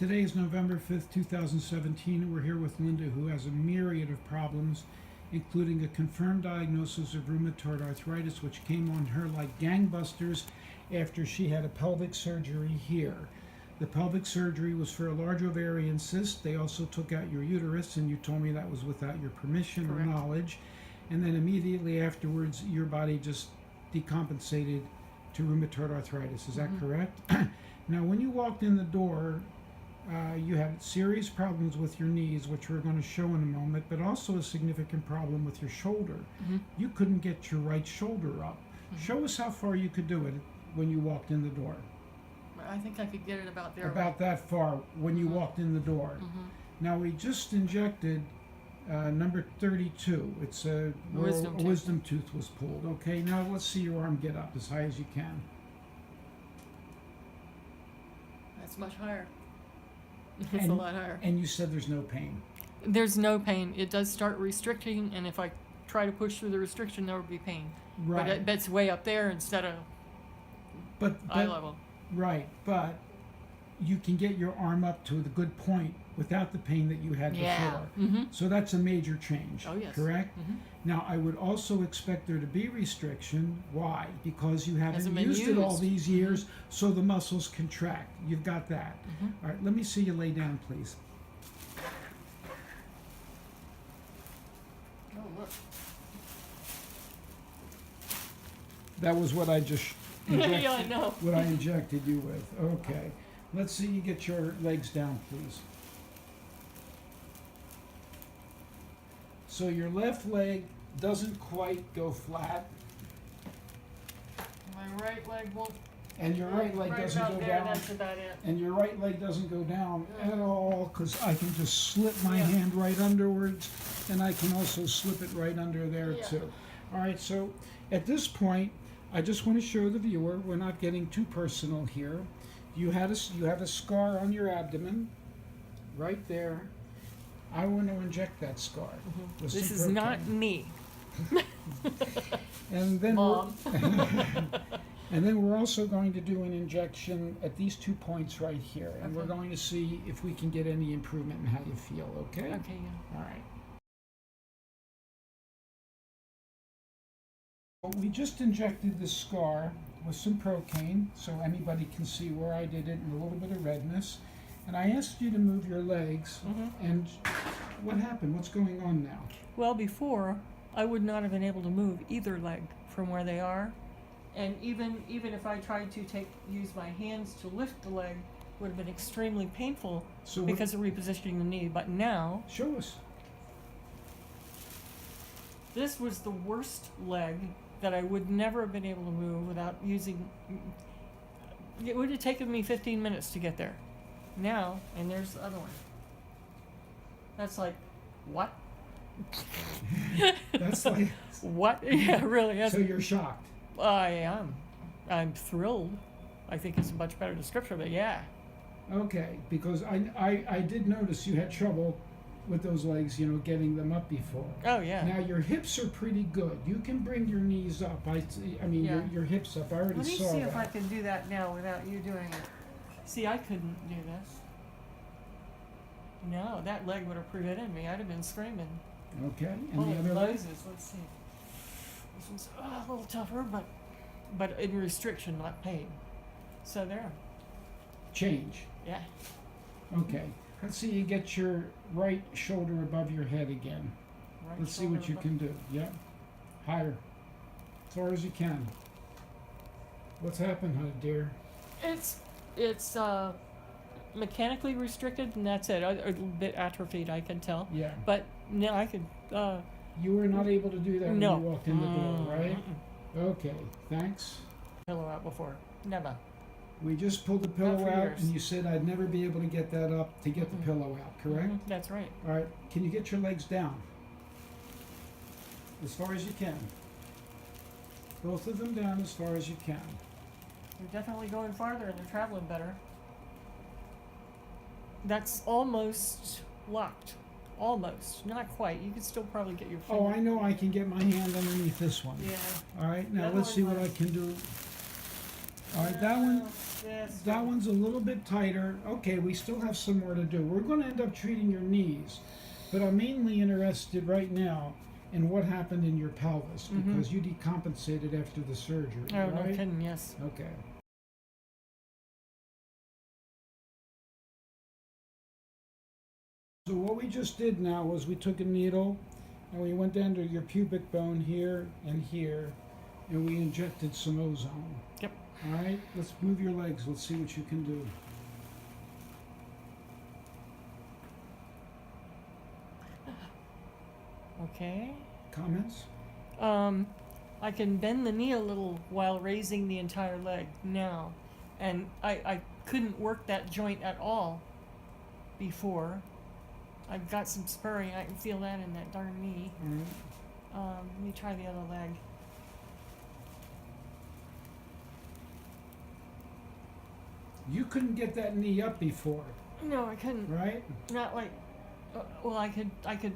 Today is November 5th, 2017. We're here with Linda, who has a myriad of problems, including a confirmed diagnosis of rheumatoid arthritis, which came on her like gangbusters after she had a pelvic surgery here. The pelvic surgery was for a large ovarian cyst. They also took out your uterus, and you told me that was without your permission Correct. or knowledge. And then immediately afterwards, your body just decompensated to rheumatoid arthritis. Is that correct? Now, when you walked in the door, you had serious problems with your knees, which we're going to show in a moment, but also a significant problem with your shoulder. You couldn't get your right shoulder up. Show us how far you could do it when you walked in the door. I think I could get it about there. About that far when you walked in the door. Now, we just injected number 32. It's a wisdom tooth was pulled. Okay, now let's see your arm get up as high as you can. That's much higher. It's a lot higher. And you said there's no pain. There's no pain. It does start restricting, and if I try to push through the restriction, there would be pain. Right. But that's way up there instead of eye level. Right, but you can get your arm up to the good point without the pain that you had before. So that's a major change. Oh, yes. Correct? Now, I would also expect there to be restriction. Why? Because you haven't used it all these years, so the muscles contract. You've got that. All right, let me see you lay down, please. Oh, look. That was what I just injected, Yeah, I know. what I injected you with. Okay. Let's see you get your legs down, please. So your left leg doesn't quite go flat, My right leg won't. and your right leg doesn't about go there, down, That's about it. and your right leg doesn't go down at all, because I can just slip my hand right underwards, and I can also slip it right under there too. All right, so at this point, I just want to show the viewer, we're not getting too personal here. You have a scar on your abdomen, right there. I want to inject that scar. With This some is not Procaine. me. And then Mom. and then we're also going to do an injection at these 2 points right here, and we're Okay. going to see if we can get any improvement in how you feel. Okay. Okay, yeah. All right. Well, we just injected the scar with some Procaine, so anybody can see where I did it and a little bit of redness. And I asked you to move your legs, and what happened? What's going on now? Well, before, I would not have been able to move either leg from where they are. And even if I tried to use my hands to lift the leg, it would have been extremely painful because of repositioning the knee. But now, Show us. this was the worst leg that I would never have been able to move without using. It would have taken me 15 minutes to get there. Now, and there's the other one. That's like, what? That's like. What? Yeah, really. So you're shocked. I am. I'm thrilled. I think it's a much better description, but yeah. Okay, because I did notice you had trouble with those legs, getting them up before. Oh, yeah. Now your hips are pretty good. You can bring your knees up. I mean, Yeah. your hips up. I already Let me saw see that. if I can do that now without you doing it. See, I couldn't do this. No, that leg would have prevented me. I'd have been screaming. Okay, and Holy the other leg? Moses, let's see. This one's a little tougher, but in restriction, not pain. So there. Change. Yeah. Okay, let's see you get your right shoulder above your head again. Right Let's see what shoulder you above- can do. Yeah, higher, as far as you can. What's happened, huh, dear? It's mechanically restricted, and that's it. A little bit atrophied, I can tell. Yeah. But no, I could. You were not able to do that No. when you walked in the door, right? Okay, thanks. Pillow out before. Never. We just pulled the pillow for out, years. and you said I'd never be able to get that up to get the pillow out, correct? That's right. All right, can you get your legs down? As far as you can. Both of them down as far as you can. They're definitely going farther, and they're traveling better. That's almost locked. Almost. Not quite. You could still probably get your finger. Oh, I know I can get my hand underneath this one. Yeah. All right, now That let's one see what I was- can do. All right, that one, Yes. that one's a little bit tighter. Okay, we still have some more to do. We're going to end up treating your knees, but I'm mainly interested right now in what happened in your pelvis because you decompensated after the surgery, Oh, no right? kidding, yes. Okay. So what we just did now was we took a needle and we went down to your pubic bone here and here, and we injected some ozone. Yep. All right, let's move your legs. Let's see what you can do. Okay. Comments? I can bend the knee a little while raising the entire leg now. And I couldn't work that joint at all before. I've got some spurring. I can feel that in that darn knee. All right. Let me try the other leg. You couldn't get that knee up before, No, I couldn't. right? Not like, well, I could, get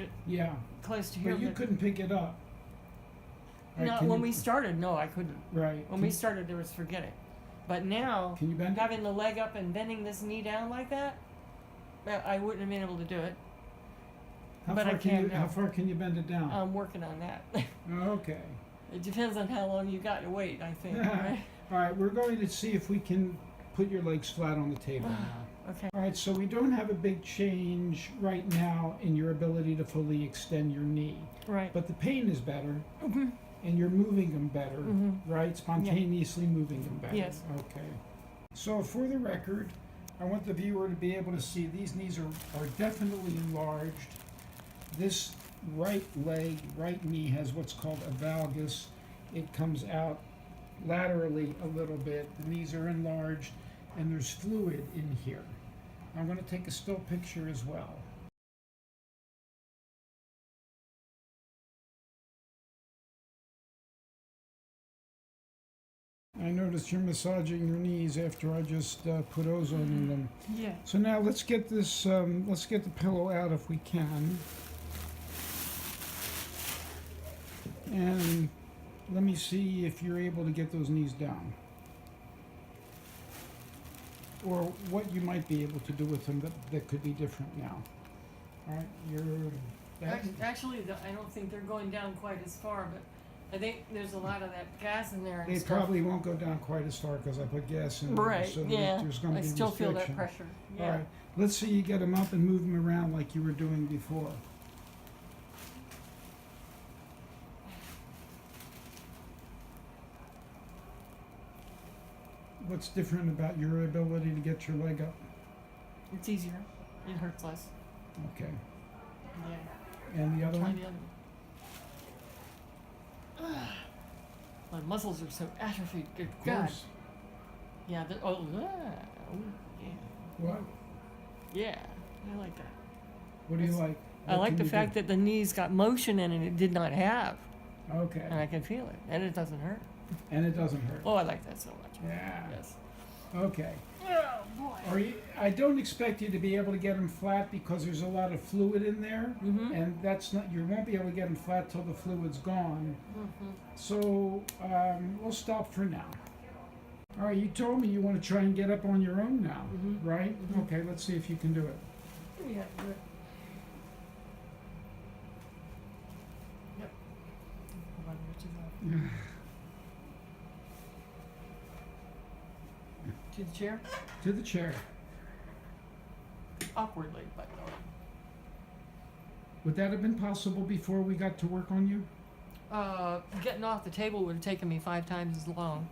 it Yeah, close to here. but you couldn't pick it up. All right, No, can when you- we started, no, I couldn't. Right. When we started, there was forget it. But now, Can you bend it? having the leg up and bending this knee down like that, I wouldn't have been able to do it. but I can now. How far can you bend it down? I'm working on that. Okay. It depends on how long you got to wait, I think. Right? All right, we're going to see if we can put your legs flat on the table now. Okay. All right, so we don't have a big change right now in your ability to fully extend your knee, Right. but the pain is better, Mhm. and you're moving them better, Mhm. right? Spontaneously moving them better. Yes. Okay. So for the record, I want the viewer to be able to see these knees are definitely enlarged. This right leg, right knee has what's called a valgus. It comes out laterally a little bit. The knees are enlarged, and there's fluid in here. I'm going to take a still picture as well. I noticed you're massaging your knees after I just put ozone in them. Yeah. So now let's get this, let's get the pillow out if we can. And let me see if you're able to get those knees down. Or what you might be able to do with them that could be different now. All right, Actually, I don't think they're going down quite as far, but I think there's a lot of that gas in there and they stuff. probably won't go down quite as far because I put gas in there. Right, So yeah. there's going to I be still feel that restriction. pressure. All Yeah. right, let's see you get them up and move them around like you were doing before. What's different about your ability to get your leg up? It's easier. It hurts less. Okay. Yeah. And the other Try one? the other. My muscles are so atrophied. Good Of God. course. Yeah. Yeah. What? Yeah. I like that. What do you like? I What like can the you fact do? that the knees got motion in it did not have, Okay. and I can feel it, and it doesn't hurt. And it doesn't hurt. Oh, I like that so much. Yeah. Yes. Okay. Oh boy. I don't expect you to be able to get them flat because there's a lot of fluid in there, Mhm. and that's not. You won't be able to get them flat till the fluid's gone. Mhm. So we'll stop for now. All right. You told me you want to try and get up on your own now, Mhm. right? Mhm. Okay. Let's see if you can do it. Yeah. Good. Yep. Hold on, which is that? To the chair? To the chair. Awkwardly, but Would that have been possible before we got to work on you? getting off the table would have taken me 5 times as long.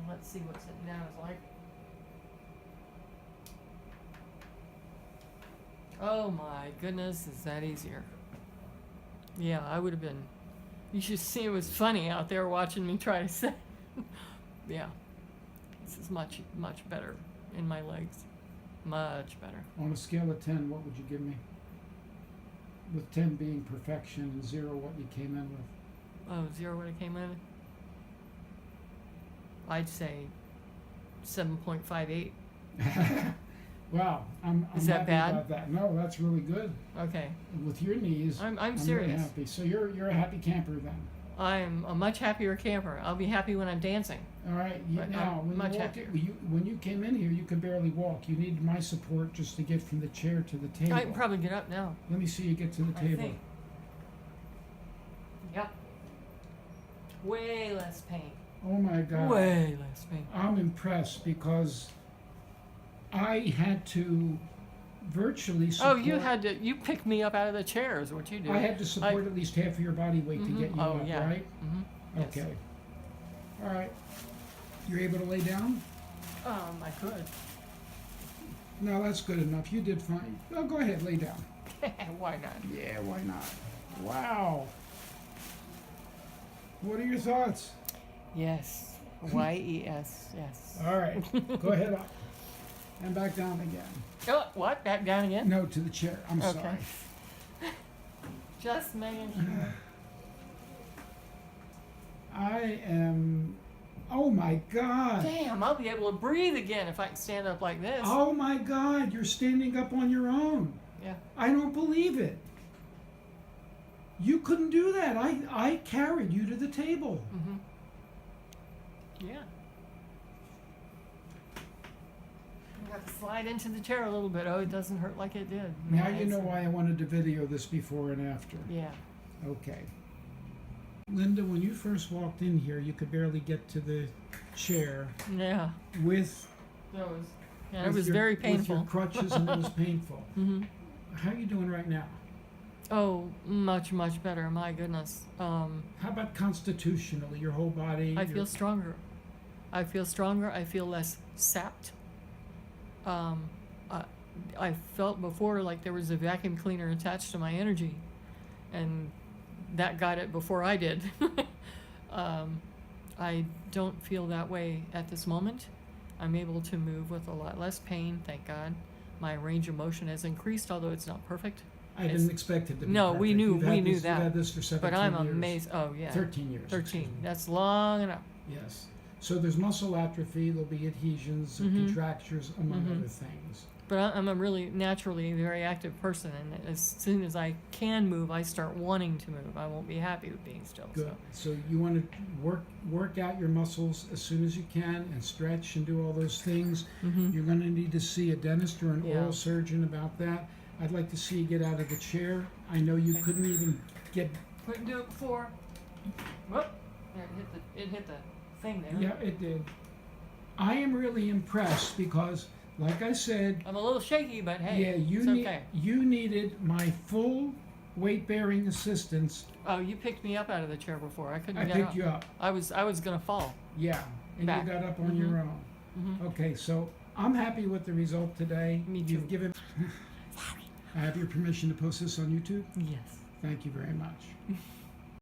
Let's see what sitting down is like. Oh my goodness, is that easier? Yeah, I would have been. You should see it was funny out there watching me try to sit. Yeah, this is much, much better in my legs. Much better. On a scale of 10, what would you give me? With 10 being perfection and 0 what you came in with. Oh, 0 what I came in? I'd say 7.58. Wow, I'm Is that happy bad? about that. No, that's really good. Okay. With your knees, I'm I'm really serious. happy. So you're a happy camper then. I'm a much happier camper. I'll be happy when I'm dancing. All right. But Now, I'm when much you, walked happier. when you came in here, you could barely walk. You needed my support just to get from the chair to the table. I can probably get up now. Let me see you get to the I table. think. Yep. Way less pain. Oh my God. Way less pain. I'm impressed because I had to virtually support. Oh, you picked me up out of the chair is what you did. I had to support at least half of your body weight to get you Oh, up, yeah. right? Yes. Okay. All right. You're able to lay down? I could. No, that's good enough. You did fine. Oh, go ahead, lay down. Why not? Yeah, why not? Wow. What are your thoughts? Yes. Y-E-S. Yes. All right. Go ahead up. And back down again. Oh, what? Back down again? No, to the chair. I'm Okay. sorry. Just making sure. I am. Oh my God. Damn, I'll be able to breathe again if I can stand up like this. Oh my God. You're standing up on your own. Yeah. I don't believe it. You couldn't do that. I carried you to the table. Yeah. You have to slide into the chair a little bit. Oh, it doesn't hurt like it did. Now you know why I wanted to video this before and after. Yeah. Okay. Linda, when you first walked in here, you could barely get to the chair Yeah. with. That was. Yeah, it with was your- very With painful. your crutches, and it was painful. Mhm. How are you doing right now? Oh, much better. My goodness. How about constitutionally, your whole body? I your- feel stronger. I feel stronger. I feel less sapped. I felt before like there was a vacuum cleaner attached to my energy, and that got it before I did. I don't feel that way at this moment. I'm able to move with a lot less pain, thank God. My range of motion has increased, although it's not perfect. I didn't expect it to be. No, perfect. we knew- You've had we knew this- that. You've had this for 17 But I'm years. amazed. Oh, yeah. 13 years. 13. excuse me. That's long enough. Yes. So there's muscle atrophy. There'll be adhesions, contractures, among other things. But I'm a really naturally very active person, and as soon as I can move, I start wanting to move. I won't be happy with being still. Good. So you want to work out your muscles as soon as you can and stretch and do all those things. You're going to need to see a dentist or an Yeah. oral surgeon about that. I'd like to see you get out of the chair. I know you couldn't even get. Couldn't do it before. Whoop! There, it hit the thing there. Yeah, it did. I am really impressed because, like I said, I'm a little shaky, but hey, yeah, it's okay. you needed my full weight-bearing assistance. Oh, you picked me up out of the chair before. I couldn't I get picked up. you up. I was gonna fall. Yeah, and Back. you got up on your own. Okay, so I'm happy with the result today. Me You've too. given. I have your permission to post this on YouTube. Yes. Thank you very much.